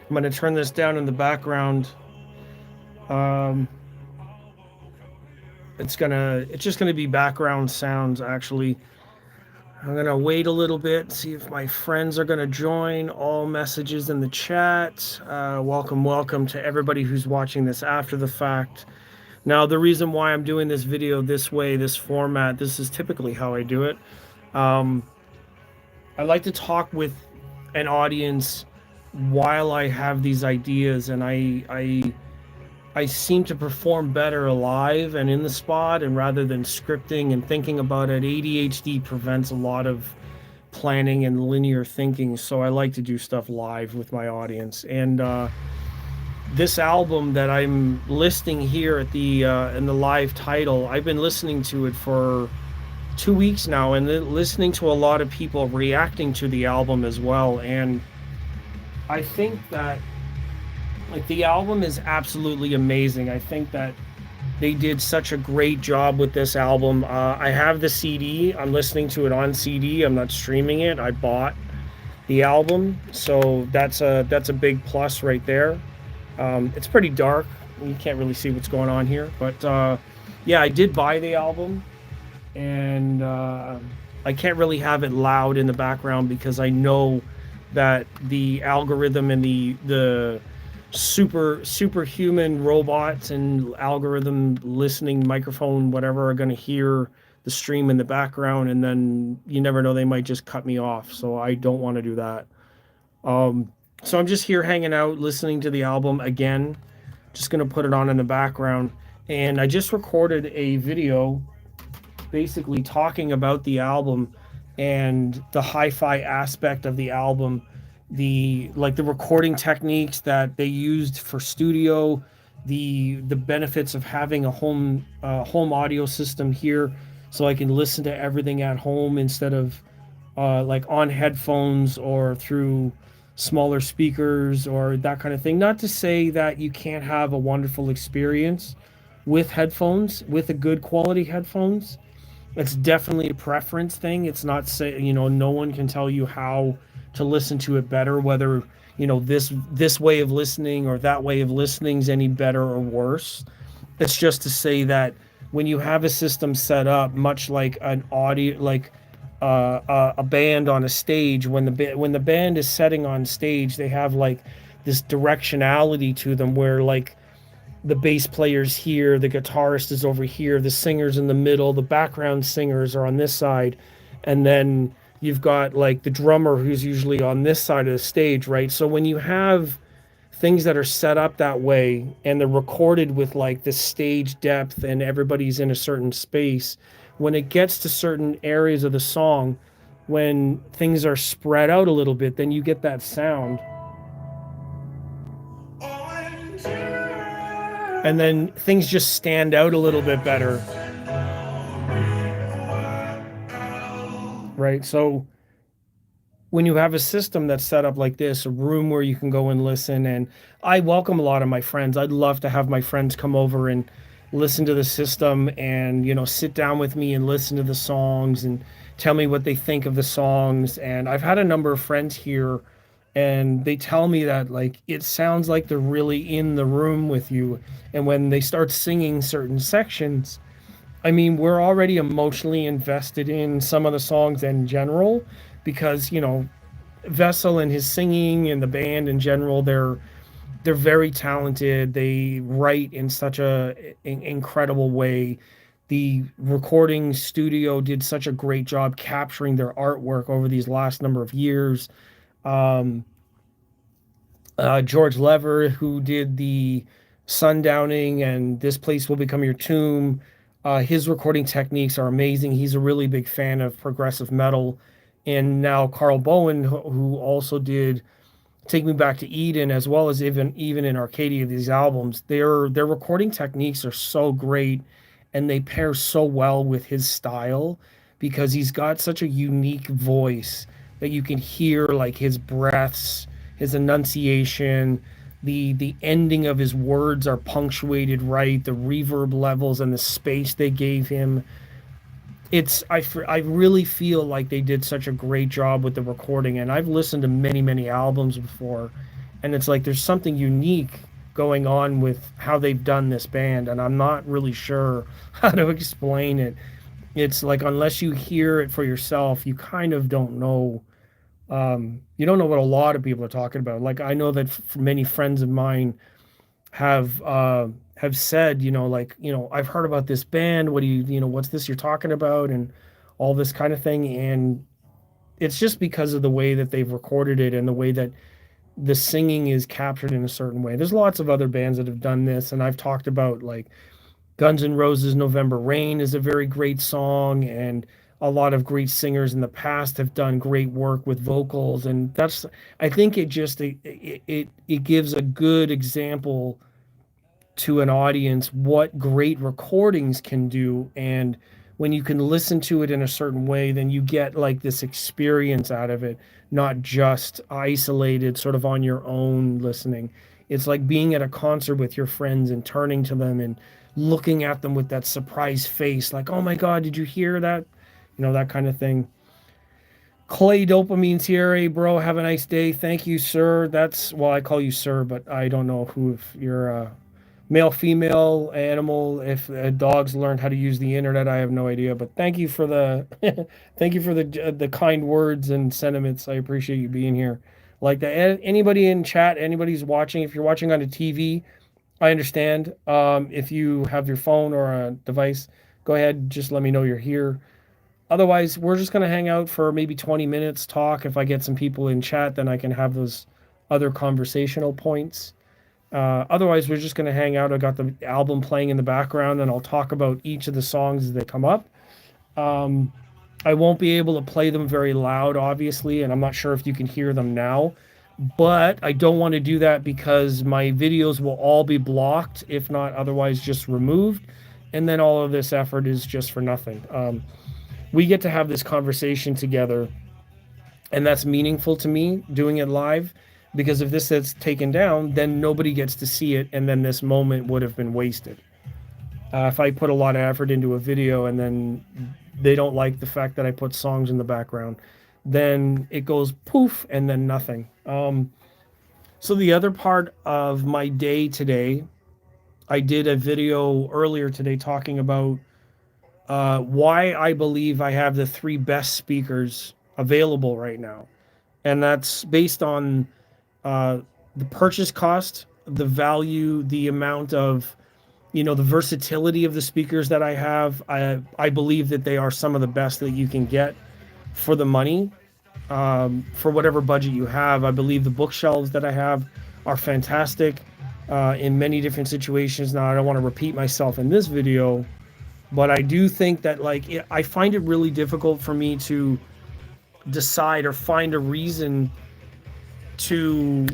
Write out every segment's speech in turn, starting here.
I'm going to turn this down in the background. Um, it's just gonna be background sounds actually. I'm gonna wait a little bit, see if my friends are gonna join. All messages in the chat. Welcome, welcome to everybody who's watching this after the fact. Now, the reason why I'm doing this video this way, this format, this is typically how I do it. Um, I like to talk with an audience while I have these ideas, and I seem to perform better live and in the spot, and rather than scripting and thinking about it. ADHD prevents a lot of planning and linear thinking, so I like to do stuff live with my audience. And this album that I'm listing here at the in the live title, I've been listening to it for 2 weeks now, and listening to a lot of people reacting to the album as well. And I think that like the album is absolutely amazing. I think that they did such a great job with this album. I have the CD. I'm listening to it on CD. I'm not streaming it. I bought the album, so that's a big plus right there. It's pretty dark. You can't really see what's going on here, but yeah, I did buy the album, and I can't really have it loud in the background because I know that the algorithm and the superhuman robots and algorithm listening microphone whatever are going to hear the stream in the background, and then you never know, they might just cut me off, so I don't want to do that. So I'm just here hanging out listening to the album again, just going to put it on in the background. And I just recorded a video basically talking about the album and the hi-fi aspect of the album, the like the recording techniques that they used for studio, the benefits of having a home audio system here, so I can listen to everything at home instead of like on headphones or through smaller speakers or that kind of thing. Not to say that you can't have a wonderful experience with headphones, with a good quality headphones. It's definitely a preference thing. It's not say, no one can tell you how to listen to it better, whether this way of listening or that way of listening is any better or worse. It's just to say that when you have a system set up, much like an audio, like a band on a stage, when the band is setting on stage, they have like this directionality to them where like the bass player's here, the guitarist is over here, the singer's in the middle, the background singers are on this side, and then you've got like the drummer who's usually on this side of the stage, right? So when you have things that are set up that way and they're recorded with like the stage depth and everybody's in a certain space, when it gets to certain areas of the song, when things are spread out a little bit, then you get that sound. And then things just stand out a little bit better. Right? So when you have a system that's set up like this, a room where you can go and listen, and I welcome a lot of my friends. I'd love to have my friends come over and listen to the system and, sit down with me and listen to the songs and tell me what they think of the songs. And I've had a number of friends here, and they tell me that like it sounds like they're really in the room with you. And when they start singing certain sections, I mean, we're already emotionally invested in some of the songs in general because, Vessel and his singing and the band in general, they're very talented. They write in such an incredible way. The recording studio did such a great job capturing their artwork over these last number of years. Um, George Lever, who did the Sundowning and This Place Will Become Your Tomb. His recording techniques are amazing. He's a really big fan of progressive metal. And now Carl Bowen, who also did Take Me Back to Eden, as well as even in Arcadia, these albums, their recording techniques are so great, and they pair so well with his style because he's got such a unique voice that you can hear like his breaths, his enunciation, the ending of his words are punctuated right, the reverb levels and the space they gave him. I really feel like they did such a great job with the recording, and I've listened to many albums before, And it's like there's something unique going on with how they've done this band, and I'm not really sure how to explain it. It's like unless you hear it for yourself, you kind of don't know. You don't know what a lot of people are talking about. Like I know that many friends of mine have said, like, I've heard about this band. What do what's this you're talking about, and all this kind of thing. And it's just because of the way that they've recorded it and the way that the singing is captured in a certain way. There's lots of other bands that have done this, and I've talked about like Guns N' Roses' November Rain is a very great song, and a lot of great singers in the past have done great work with vocals, and that's I think it gives a good example to an audience what great recordings can do. And when you can listen to it in a certain way, then you get like this experience out of it, not just isolated sort of on your own listening. It's like being at a concert with your friends and turning to them and looking at them with that surprised face, like, oh my God, did you hear that? That kind of thing. Clay Dopamine's here. Hey, bro, have a nice day. Thank you, sir. Well, I call you sir, but I don't know who, if you're male, female, animal. If dogs learned how to use the internet, I have no idea. But thank you for the thank you for the kind words and sentiments. I appreciate you being here. Like that. Anybody in chat, anybody's watching. If you're watching on a TV, I understand. If you have your phone or a device, go ahead. Just let me know you're here. Otherwise, we're just gonna hang out for maybe 20 minutes, talk. If I get some people in chat, then I can have those other conversational points. Otherwise, we're just going to hang out. I got the album playing in the background, and I'll talk about each of the songs as they come up. Um, I won't be able to play them very loud, obviously, and I'm not sure if you can hear them now. But I don't want to do that because my videos will all be blocked, if not otherwise just removed. And then all of this effort is just for nothing. We get to have this conversation together, and that's meaningful to me doing it live, because if this gets taken down, then nobody gets to see it, and then this moment would have been wasted. If I put a lot of effort into a video and then they don't like the fact that I put songs in the background, then it goes poof and then nothing. So the other part of my day today, I did a video earlier today talking about why I believe I have the three best speakers available right now. And that's based on uh, the purchase cost, the value, the amount of, the versatility of the speakers that I have. I believe that they are some of the best that you can get for the money, for whatever budget you have. I believe the bookshelves that I have are fantastic in many different situations. Now, I don't want to repeat myself in this video, but I do think that I find it really difficult for me to decide or find a reason to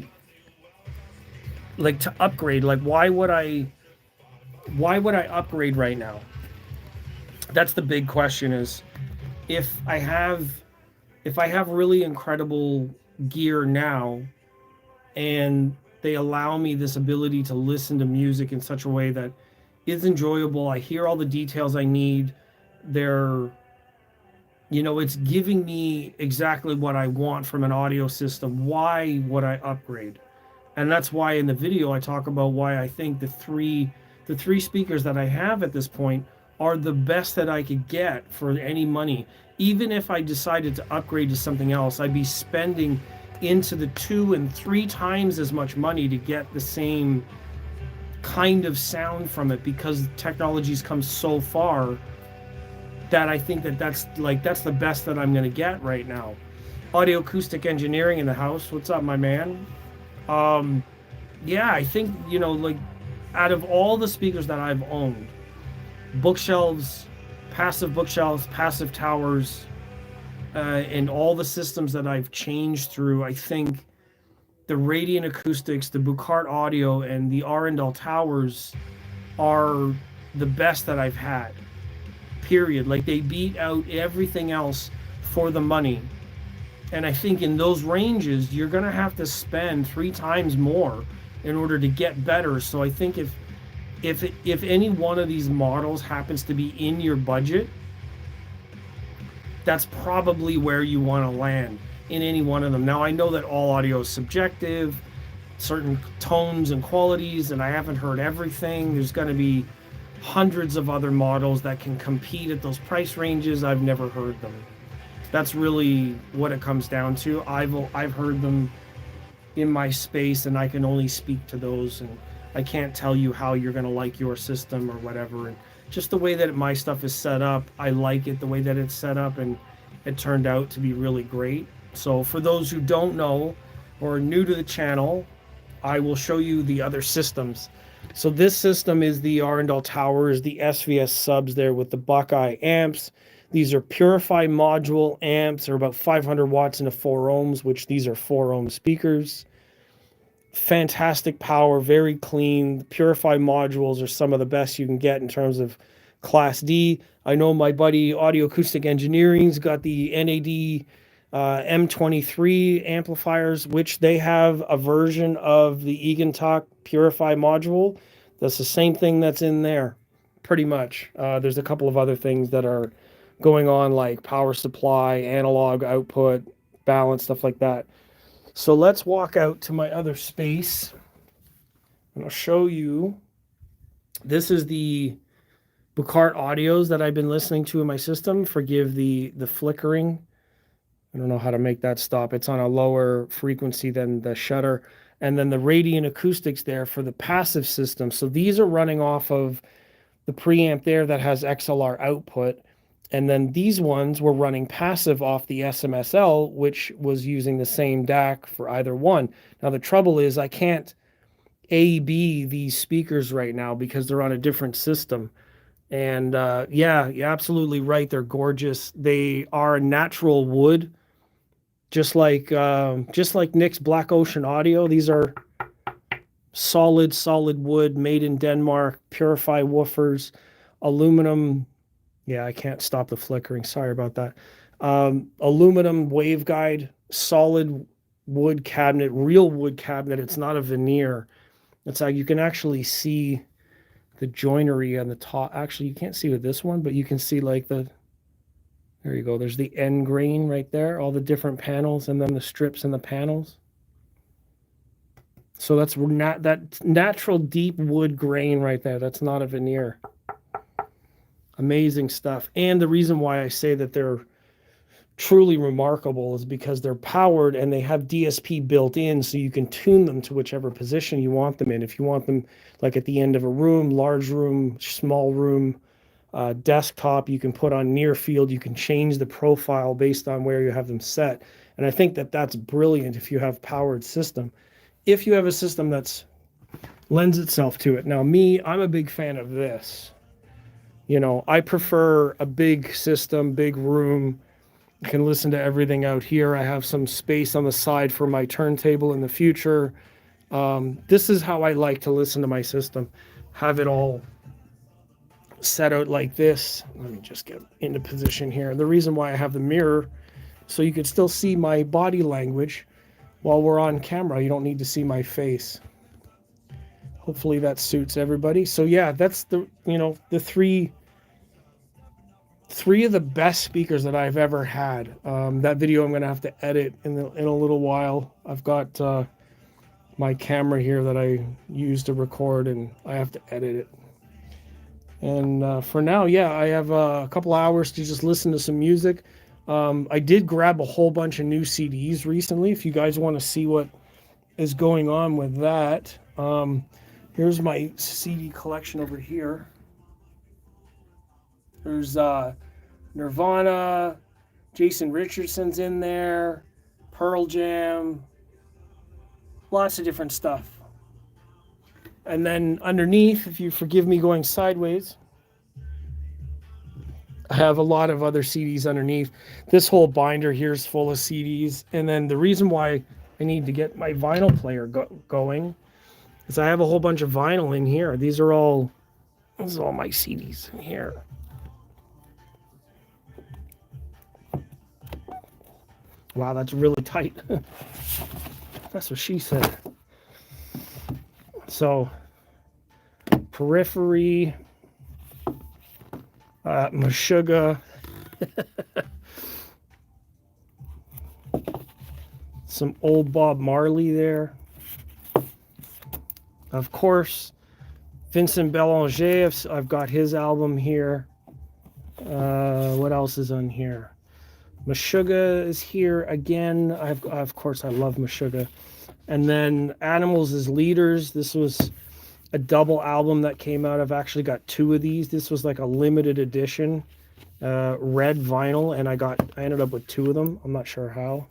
to upgrade. Like why would I upgrade right now? That's the big question. Is if I have really incredible gear now, and they allow me this ability to listen to music in such a way that is enjoyable, I hear all the details I need, they're it's giving me exactly what I want from an audio system. Why would I upgrade? And that's why in the video I talk about why I think the three speakers that I have at this point are the best that I could get for any money. Even if I decided to upgrade to something else, I'd be spending into the 2 and 3 times as much money to get the same kind of sound from it, because technology's come so far that I think that's the best that I'm going to get right now. Audio acoustic engineering in the house. What's up, my man? Yeah, I think, out of all the speakers that I've owned, bookshelves, passive towers, and all the systems that I've changed through, I think the Radiant Acoustics, the Bucart Audio, and the Arundel Towers are the best that I've had. Period. Like, they beat out everything else for the money. And I think in those ranges, you're going to have to spend 3 times more in order to get better. So I think if any one of these models happens to be in your budget, that's probably where you want to land in any one of them. Now, I know that all audio is subjective. certain tones and qualities, and I haven't heard everything. There's going to be hundreds of other models that can compete at those price ranges. I've never heard them. That's really what it comes down to. I've heard them in my space, and I can only speak to those, and I can't tell you how you're going to like your system or whatever. And just the way that my stuff is set up, I like it the way that it's set up, and it turned out to be really great. So for those who don't know or are new to the channel, I will show you the other systems. So this system is the Arundel Towers, the SVS subs there with the Buckeye amps. These are Purify module amps. They're about 500 watts into 4 ohms, which these are 4 ohm speakers. Fantastic power, very clean. The Purify modules are some of the best you can get in terms of Class D. I know my buddy Audio Acoustic Engineering's got the NAD M23 amplifiers, which they have a version of the Egan Talk Purify module. That's the same thing that's in there, pretty much. There's a couple of other things that are going on, like power supply, analog output, balance, stuff like that. So let's walk out to my other space, and I'll show you. This is the Bucart audios that I've been listening to in my system. Forgive the flickering. I don't know how to make that stop. It's on a lower frequency than the shutter. And then the Radiant acoustics there for the passive system. So these are running off of the preamp there that has XLR output. And then these ones were running passive off the SMSL, which was using the same DAC for either one. Now the trouble is I can't A/B these speakers right now because they're on a different system. And yeah, you're absolutely right. They're gorgeous. They are natural wood, just like Nick's Black Ocean Audio. These are solid wood, made in Denmark, Purify woofers, aluminum. Yeah, I can't stop the flickering. Sorry about that. Aluminum waveguide, solid wood cabinet, real wood cabinet. It's not a veneer. It's like you can actually see the joinery on the top. Actually, you can't see with this one, but you can see like there you go. There's the end grain right there, all the different panels, and then the strips and the panels. So that's not that natural deep wood grain right there. That's not a veneer. Amazing stuff. And the reason why I say that they're truly remarkable is because they're powered and they have DSP built in, so you can tune them to whichever position you want them in. If you want them like at the end of a room, large room, small room, desktop, you can put on near field. You can change the profile based on where you have them set. And I think that that's brilliant if you have powered system. If you have a system that's lends itself to it. Now me, I'm a big fan of this. You know, I prefer a big system, big room. I can listen to everything out here. I have some space on the side for my turntable in the future. This is how I like to listen to my system. Have it all set out like this. Let me just get into position here. The reason why I have the mirror, so you can still see my body language while we're on camera. You don't need to see my face. Hopefully that suits everybody. So yeah, that's the three of the best speakers that I've ever had. That video I'm going to have to edit in a little while. I've got my camera here that I use to record, and I have to edit it. And for now, yeah, I have a couple hours to just listen to some music. I did grab a whole bunch of new CDs recently. If you guys want to see what is going on with that, here's my CD collection over here. There's Nirvana, Jason Richardson's in there, Pearl Jam, lots of different stuff. And then underneath, if you forgive me going sideways, I have a lot of other CDs underneath. This whole binder here is full of CDs. And then the reason why I need to get my vinyl player going is I have a whole bunch of vinyl in here. This is all my CDs in here. Wow, that's really tight. That's what she said. So, Periphery, Meshuggah, some old Bob Marley there. Of course, Vincent Belanger, I've got his album here. What else is on here? Meshuggah is here again. Of course, I love Meshuggah. And then Animals as Leaders. This was a double album that came out. I've actually got two of these. This was like a limited edition red vinyl, and I ended up with two of them. I'm not sure how.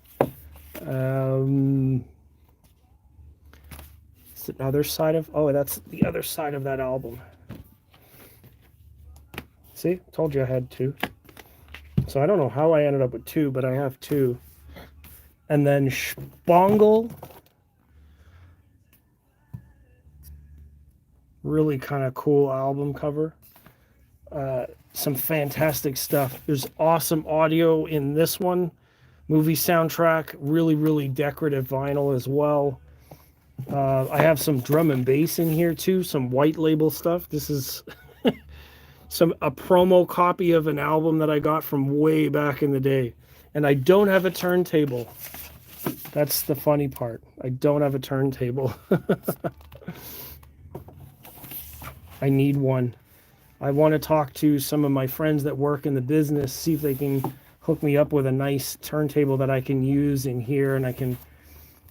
It's the other side of, oh, that's the other side of that album. See, told you I had two. So I don't know how I ended up with two, but I have two. And then Spangle. Really kind of cool album cover. Some fantastic stuff. There's awesome audio in this one. Movie soundtrack, really, really decorative vinyl as well. I have some drum and bass in here too, some white label stuff. This is a promo copy of an album that I got from way back in the day. And I don't have a turntable. That's the funny part. I don't have a turntable. I need one. I want to talk to some of my friends that work in the business, see if they can hook me up with a nice turntable that I can use in here, and I can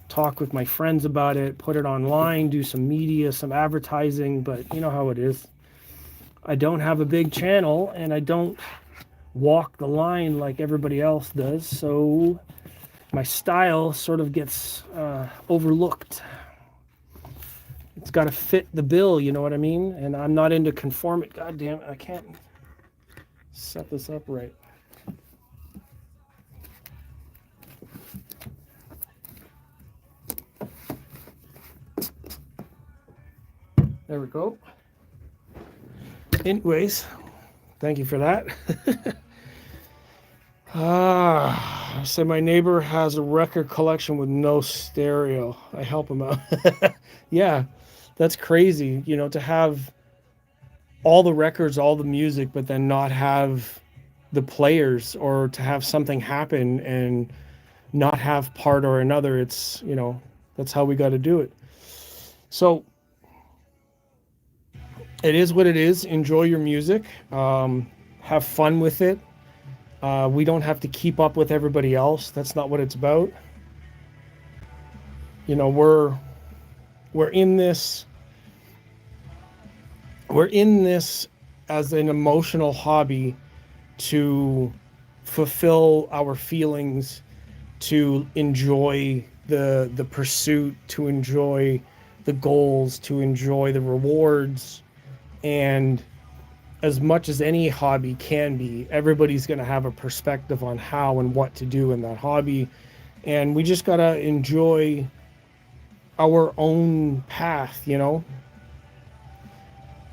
talk with my friends about it, put it online, do some media, some advertising, but you know how it is. I don't have a big channel, and I don't walk the line like everybody else does, so my style sort of gets overlooked. It's got to fit the bill, you know what I mean? And I'm not into conformity. God damn it, I can't set this up right. There we go. Anyways, thank you for that. So my neighbor has a record collection with no stereo. I help him out. Yeah, that's crazy, you know, to have all the records, all the music, but then not have the players, or to have something happen and not have part or another. It's, you know, that's how we got to do it. So it is what it is. Enjoy your music. Have fun with it. We don't have to keep up with everybody else. That's not what it's about. You know, we're in this as an emotional hobby to fulfill our feelings, to enjoy the pursuit, to enjoy the goals, to enjoy the rewards. And as much as any hobby can be, everybody's going to have a perspective on how and what to do in that hobby. And we just got to enjoy our own path, you know?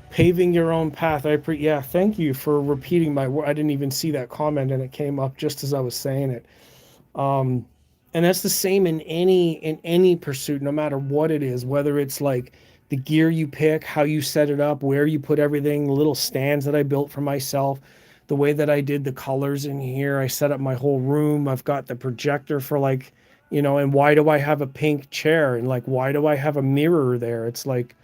Paving your own path. Yeah, thank you for repeating my word. I didn't even see that comment, and it came up just as I was saying it. And that's the same in any pursuit, no matter what it is, whether it's like the gear you pick, how you set it up, where you put everything, the little stands that I built for myself, the way that I did the colors in here. I set up my whole room. I've got the projector for, like, you know, and why do I have a pink chair? And like, why do I have a mirror there? It's like,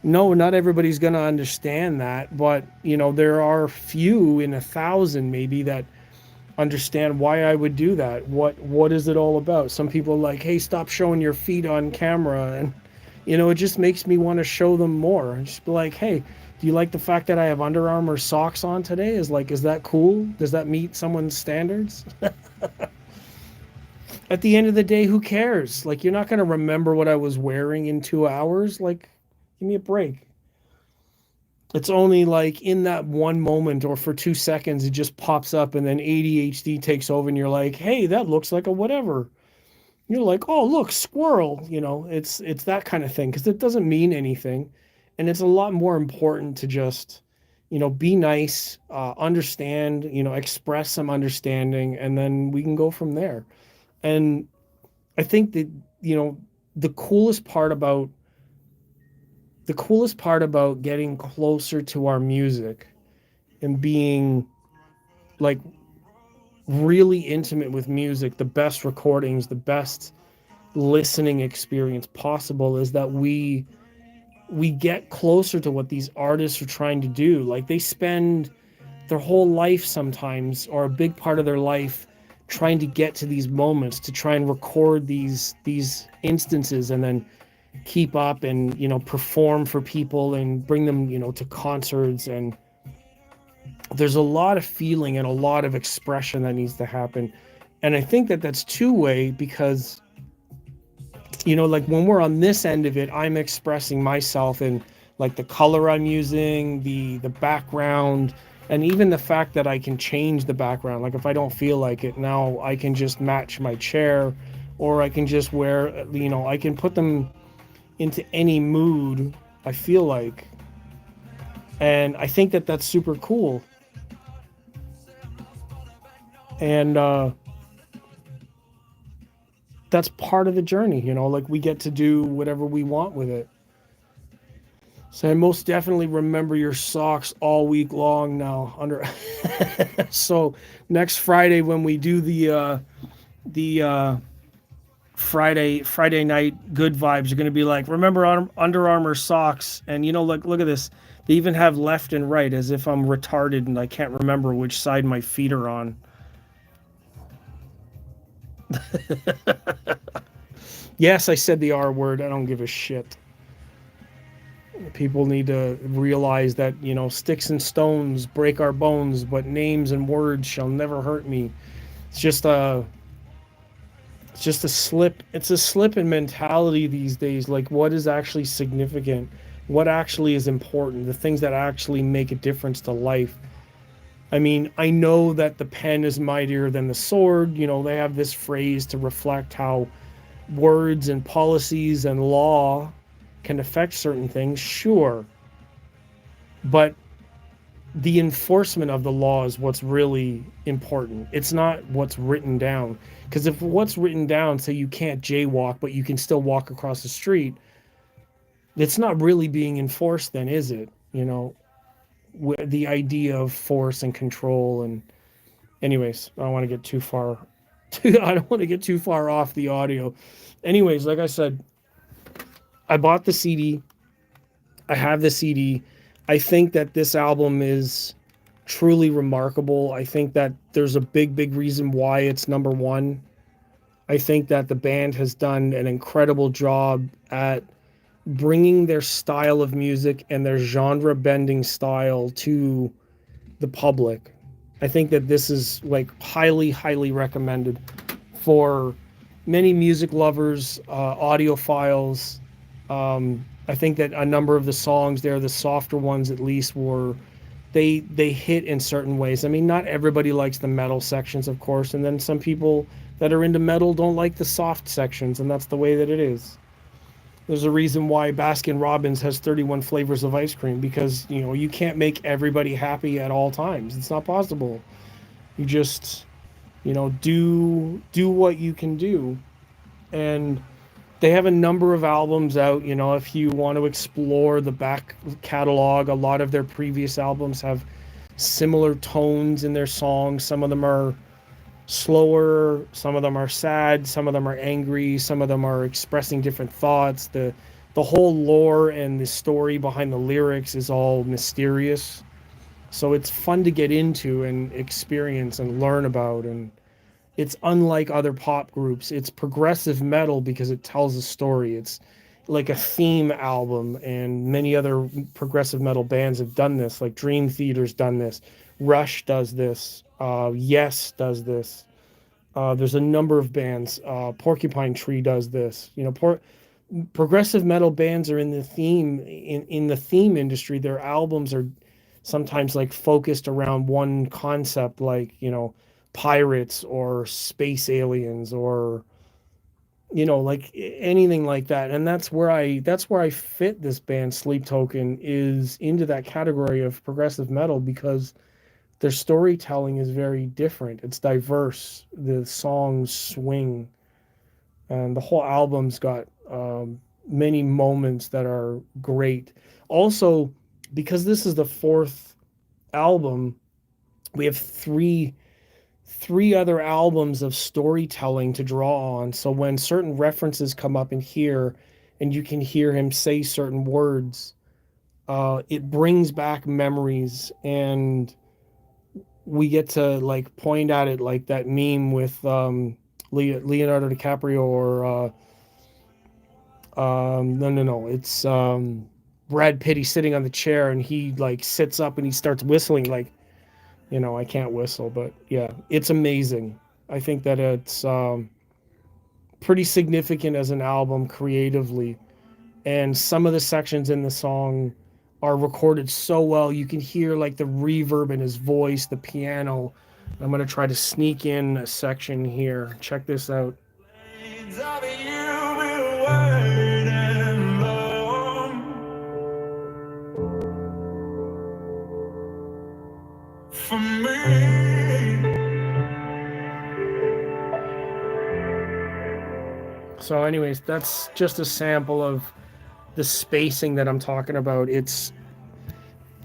no, not everybody's going to understand that. But, you know, there are few in 1,000 maybe that understand why I would do that. What is it all about? Some people are like, hey, stop showing your feet on camera. And, you know, it just makes me want to show them more. Just be like, hey, do you like the fact that I have Under Armour socks on today? Is that cool? Does that meet someone's standards? At the end of the day, who cares? Like, you're not going to remember what I was wearing in 2 hours. Like, give me a break. It's only like in that one moment, or for 2 seconds, it just pops up, and then ADHD takes over and you're like, hey, that looks like a whatever. You're like, oh, look, squirrel. You know, it's that kind of thing, because it doesn't mean anything. And it's a lot more important to just, you know, be nice, understand, you know, express some understanding, and then we can go from there. And I think that, you know, the coolest part about getting closer to our music and being like really intimate with music, the best recordings, the best listening experience possible, is that we we get closer to what these artists are trying to do. Like they spend their whole life sometimes, or a big part of their life, trying to get to these moments, to try and record these instances, and then keep up and perform for people and bring them to concerts. And there's a lot of feeling and a lot of expression that needs to happen. And I think that that's two-way, because like when we're on this end of it, I'm expressing myself in like the color I'm using, the background, and even the fact that I can change the background. Like if I don't feel like it now, I can just match my chair, or I can just wear, I can put them into any mood I feel like. And I think that that's super cool. And that's part of the journey, like we get to do whatever we want with it. So I most definitely remember your socks all week long now. Under so next Friday when we do the Friday night good vibes, you're gonna be like, remember Under Armour socks, and like look at this. They even have left and right, as if I'm retarded and I can't remember which side my feet are on. Yes, I said the R word. I don't give a shit. People need to realize that sticks and stones break our bones, but names and words shall never hurt me. It's just a slip. It's a slip in mentality these days. Like what is actually significant, what actually is important, the things that actually make a difference to life. I mean, I know that the pen is mightier than the sword. They have this phrase to reflect how words and policies and law can affect certain things, sure. But the enforcement of the law is what's really important. It's not what's written down. Because if what's written down, say you can't jaywalk, but you can still walk across the street, it's not really being enforced then, is it? The idea of force and control. And anyways, I don't want to get too far. I don't want to get too far off the audio. Anyways, like I said, I bought the CD. I have the CD. I think that this album is truly remarkable. I think that there's a big reason why it's number one. I think that the band has done an incredible job at bringing their style of music and their genre bending style to the public. I think that this is like highly recommended for many music lovers, audiophiles. I think that a number of the songs there, the softer ones at least, were they hit in certain ways. I mean, not everybody likes the metal sections, of course, and then some people that are into metal don't like the soft sections, and that's the way that it is. There's a reason why Baskin Robbins has 31 flavors of ice cream, because you can't make everybody happy at all times. It's not possible. You just do what you can do. And they have a number of albums out. If you want to explore the back catalog, a lot of their previous albums have similar tones in their songs. Some of them are slower, some of them are sad, some of them are angry, some of them are expressing different thoughts. The whole lore and the story behind the lyrics is all mysterious. So it's fun to get into and experience and learn about. And it's unlike other pop groups. It's progressive metal because it tells a story. It's like a theme album, and many other progressive metal bands have done this. Like Dream Theater's done this. Rush does this. Yes does this. There's a number of bands. Porcupine Tree does this. Progressive metal bands are in the theme in the theme industry. Their albums are sometimes like focused around one concept, like pirates or space aliens, or like anything like that. And that's where I fit this band Sleep Token, is into that category of progressive metal, because their storytelling is very different. It's diverse. The songs swing, and the whole album's got many moments that are great. Also, because this is the fourth album, we have three other albums of storytelling to draw on. So when certain references come up in here, and you can hear him say certain words, it brings back memories, and we get to like point at it like that meme with Leonardo DiCaprio or no, it's Brad Pitt. He's sitting on the chair and he like sits up and he starts whistling. Like, I can't whistle, but yeah, it's amazing. I think that it's pretty significant as an album creatively, and some of the sections in the song are recorded so well. You can hear like the reverb in his voice, the piano. I'm going to try to sneak in a section here. Check this out. For me. So anyways, that's just a sample of the spacing that I'm talking about.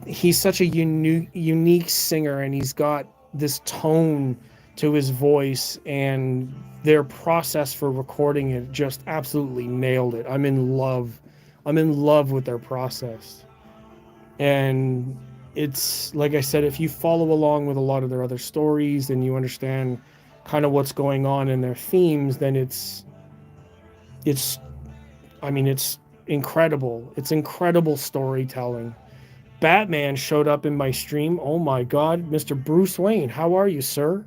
He's such a unique singer, and he's got this tone to his voice, and their process for recording it just absolutely nailed it. I'm in love with their process. And it's like I said, if you follow along with a lot of their other stories and you understand kind of what's going on in their themes, then it's I mean, it's incredible. It's incredible storytelling. Batman showed up in my stream. Oh my God, Mr. Bruce Wayne, how are you, sir?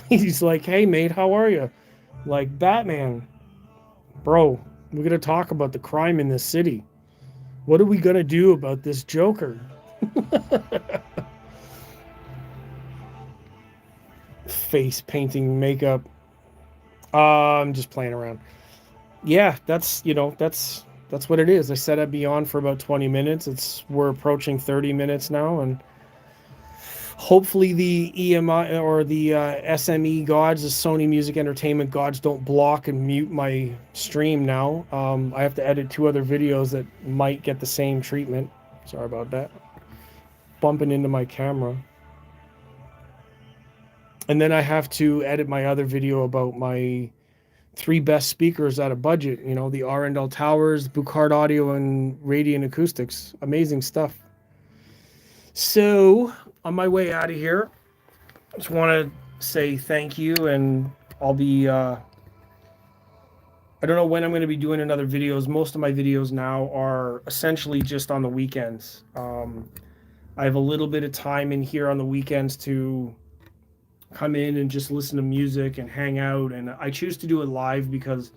He's like, hey, mate, how are you? Like, Batman, bro, we're going to talk about the crime in this city. What are we going to do about this Joker? Face painting, makeup. I'm just playing around. Yeah, that's what it is. I said I'd be on for about 20 minutes. We're approaching 30 minutes now, and hopefully the EMI or the SME gods, the Sony Music Entertainment gods, don't block and mute my stream now. I have to edit 2 other videos that might get the same treatment. Sorry about that. Bumping into my camera. And then I have to edit my other video about my 3 best speakers at a budget. The R&L Towers, Bucard Audio, and Radiant Acoustics. Amazing stuff. So, on my way out of here, I just want to say thank you, and I'll be, I don't know when I'm going to be doing another videos. Most of my videos now are essentially just on the weekends. I have a little bit of time in here on the weekends to come in and just listen to music and hang out, and I choose to do it live because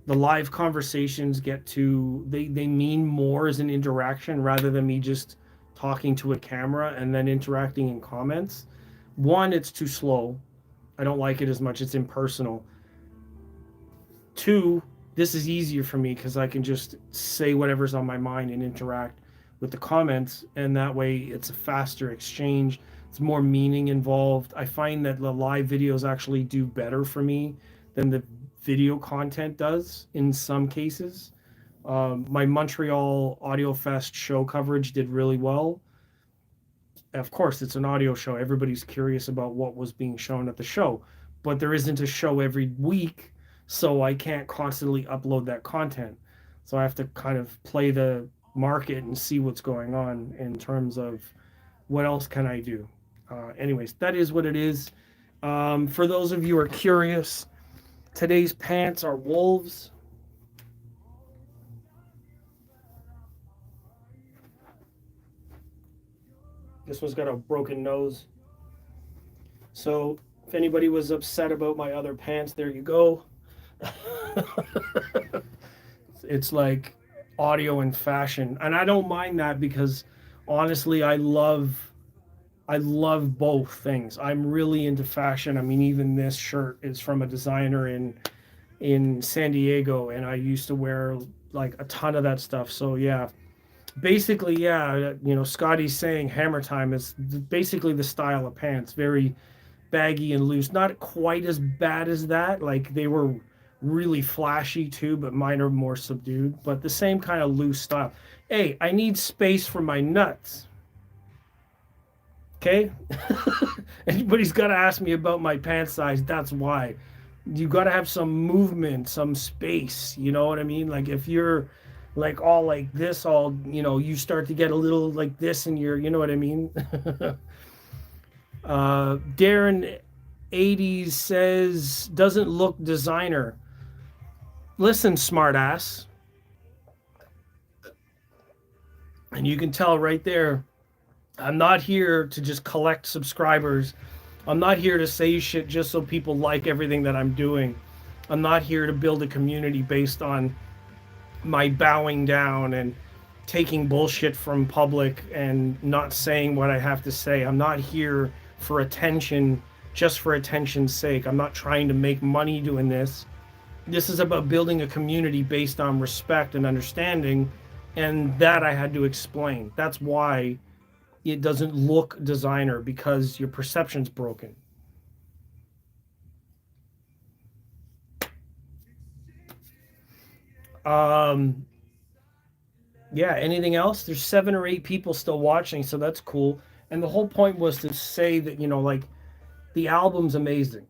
the live conversations they mean more as an interaction rather than me just talking to a camera and then interacting in comments. One, it's too slow. I don't like it as much. It's impersonal. 2, this is easier for me because I can just say whatever's on my mind and interact with the comments, and that way it's a faster exchange. It's more meaning involved. I find that the live videos actually do better for me than the video content does in some cases. My Montreal Audio Fest show coverage did really well. Of course, it's an audio show. Everybody's curious about what was being shown at the show, but there isn't a show every week, so I can't constantly upload that content. So I have to kind of play the market and see what's going on in terms of what else can I do. Anyways, that is what it is. For those of you who are curious, today's pants are wolves. This one's got a broken nose. So if anybody was upset about my other pants, there you go. It's like audio and fashion. And I don't mind that because honestly, I love both things. I'm really into fashion. I mean, even this shirt is from a designer in San Diego, and I used to wear like a ton of that stuff. So yeah, basically, yeah, Scotty's saying Hammer Time is basically the style of pants, very baggy and loose. Not quite as bad as that. Like they were really flashy too, but mine are more subdued. But the same kind of loose style. Hey, I need space for my nuts. Okay? Anybody's got to ask me about my pant size. That's why. You got to have some movement, some space. You know what I mean? Like if you're like all like this, all, you start to get a little like this in your, you know what I mean? Darren 80s says, doesn't look designer. Listen, smartass. And you can tell right there, I'm not here to just collect subscribers. I'm not here to say shit just so people like everything that I'm doing. I'm not here to build a community based on my bowing down and taking bullshit from public and not saying what I have to say. I'm not here for attention just for attention's sake. I'm not trying to make money doing this. This is about building a community based on respect and understanding, and that I had to explain. That's why it doesn't look designer, because your perception's broken. Um, yeah, anything else? There's 7 or 8 people still watching, so that's cool. And the whole point was to say that, like, the album's amazing,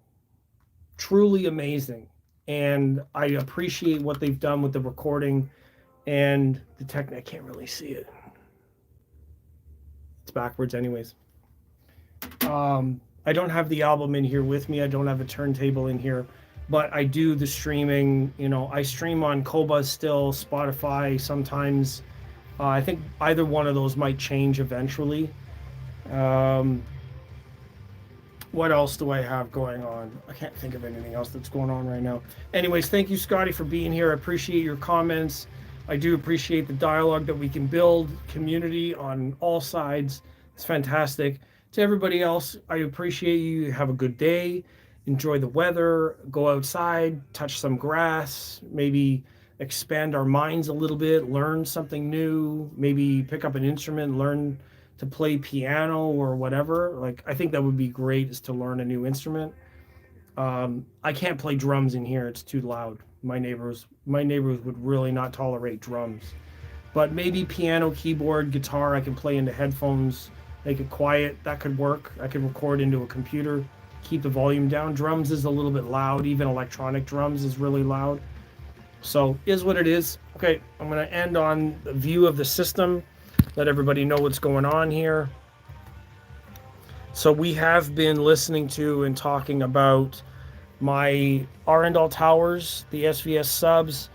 truly amazing. And I appreciate what they've done with the recording and the tech. I can't really see it. It's backwards, anyways. I don't have the album in here with me. I don't have a turntable in here, but I do the streaming. I stream on Koba still, Spotify sometimes. I think either one of those might change eventually. Um, what else do I have going on? I can't think of anything else that's going on right now. Anyways, thank you, Scotty, for being here. I appreciate your comments. I do appreciate the dialogue that we can build, community on all sides. It's fantastic. To everybody else, I appreciate you. Have a good day. Enjoy the weather. Go outside, touch some grass, maybe expand our minds a little bit, learn something new, maybe pick up an instrument, learn to play piano or whatever. Like, I think that would be great, is to learn a new instrument. I can't play drums in here. It's too loud. My neighbors would really not tolerate drums. But maybe piano, keyboard, guitar, I can play into headphones, make it quiet. That could work. I could record into a computer, keep the volume down. Drums is a little bit loud. Even electronic drums is really loud. So, is what it is. Okay, I'm going to end on the view of the system, let everybody know what's going on here. So we have been listening to and talking about my Arundel towers, the SVS subs,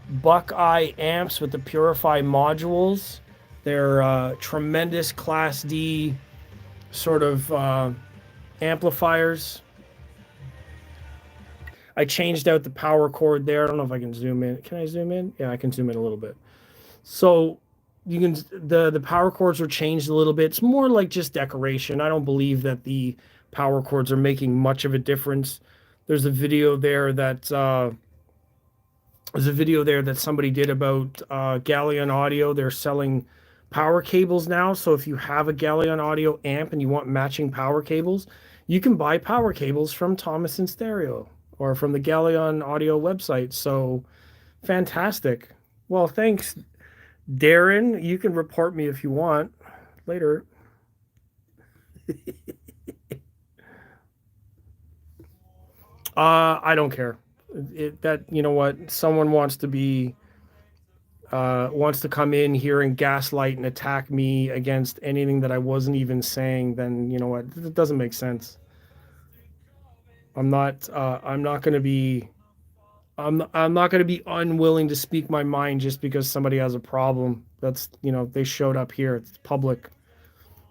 Buckeye amps with the Purify modules. They're tremendous Class D sort of amplifiers. I changed out the power cord there. I don't know if I can zoom in. Can I zoom in? Yeah, I can zoom in a little bit. So you can, the power cords are changed a little bit. It's more like just decoration. I don't believe that the power cords are making much of a difference. There's a video there that somebody did about Galleon Audio. They're selling power cables now. So if you have a Galleon Audio amp and you want matching power cables, you can buy power cables from Thomas and Stereo or from the Galleon Audio website. So fantastic. Well, thanks, Darren. You can report me if you want later. I don't care. You know what? Someone wants to come in here and gaslight and attack me against anything that I wasn't even saying. Then you know what? It doesn't make sense. I'm not. I'm not going to be. I'm not going to be unwilling to speak my mind just because somebody has a problem. That's, they showed up here. It's public.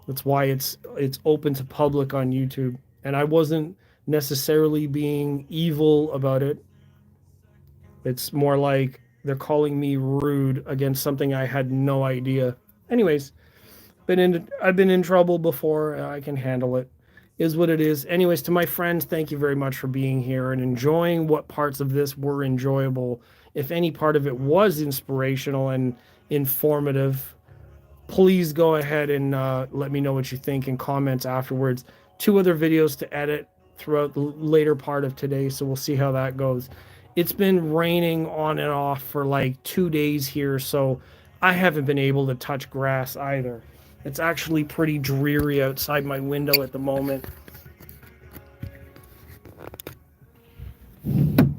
That's why it's open to public on YouTube. And I wasn't necessarily being evil about it. It's more like they're calling me rude against something I had no idea. Anyways, I've been in trouble before. I can handle it. Is what it is. Anyways, to my friends, thank you very much for being here and enjoying what parts of this were enjoyable. If any part of it was inspirational and informative, please go ahead and let me know what you think in comments afterwards. 2 other videos to edit throughout the later part of today, so we'll see how that goes. It's been raining on and off for like 2 days here, so I haven't been able to touch grass either. It's actually pretty dreary outside my window at the moment.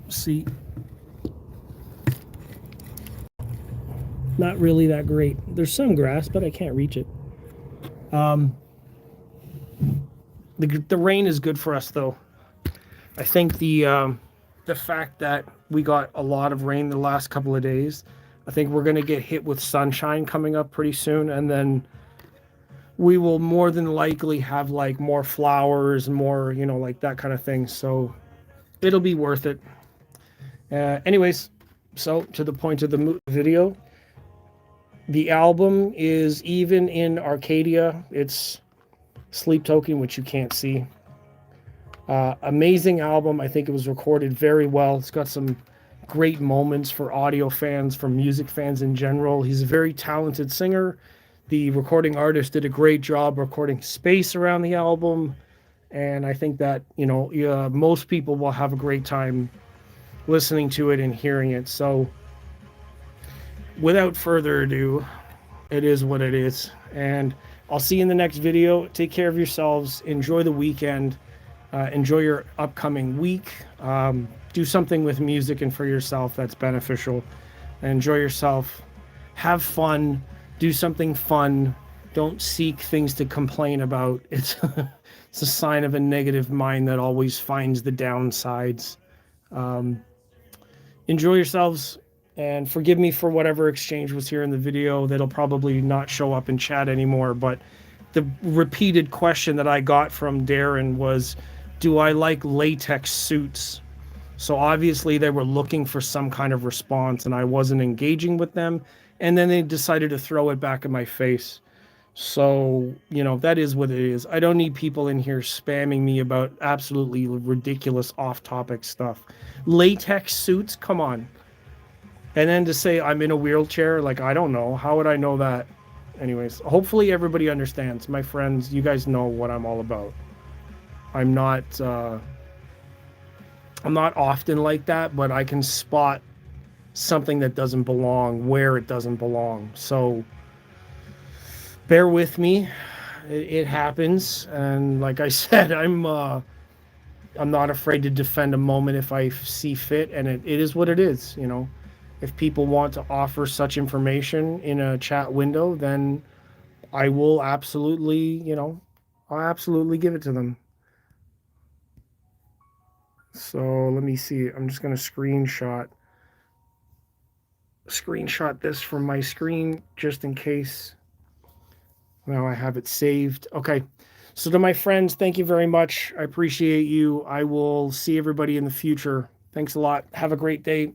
See? Not really that great. There's some grass, but I can't reach it. Um, the rain is good for us, though. I think the fact that we got a lot of rain the last couple of days, I think we're going to get hit with sunshine coming up pretty soon, and then we will more than likely have like more flowers, more, like that kind of thing. So it'll be worth it. Anyways, so to the point of the video, the album is even in Arcadia. It's Sleep Token, which you can't see. Amazing album. I think it was recorded very well. It's got some great moments for audio fans, for music fans in general. He's a very talented singer. The recording artist did a great job recording space around the album. And I think that, most people will have a great time listening to it and hearing it. So without further ado, it is what it is. And I'll see you in the next video. Take care of yourselves. Enjoy the weekend. Enjoy your upcoming week. Do something with music and for yourself that's beneficial. Enjoy yourself. Have fun. Do something fun. Don't seek things to complain about. It's a sign of a negative mind that always finds the downsides. Enjoy yourselves, and forgive me for whatever exchange was here in the video that'll probably not show up in chat anymore. But the repeated question that I got from Darren was, do I like latex suits? So obviously they were looking for some kind of response, and I wasn't engaging with them. And then they decided to throw it back in my face. So, that is what it is. I don't need people in here spamming me about absolutely ridiculous off-topic stuff. Latex suits? Come on. And then to say I'm in a wheelchair, like, I don't know. How would I know that? Anyways, hopefully everybody understands. My friends, you guys know what I'm all about. I'm not often like that, but I can spot something that doesn't belong where it doesn't belong. So bear with me. It happens. And like I said, I'm not afraid to defend a moment if I see fit, and it is what it is. If people want to offer such information in a chat window, then I will absolutely, I'll absolutely give it to them. So let me see. I'm just going to screenshot this from my screen just in case. Now I have it saved. Okay. So to my friends, thank you very much. I appreciate you. I will see everybody in the future. Thanks a lot. Have a great day.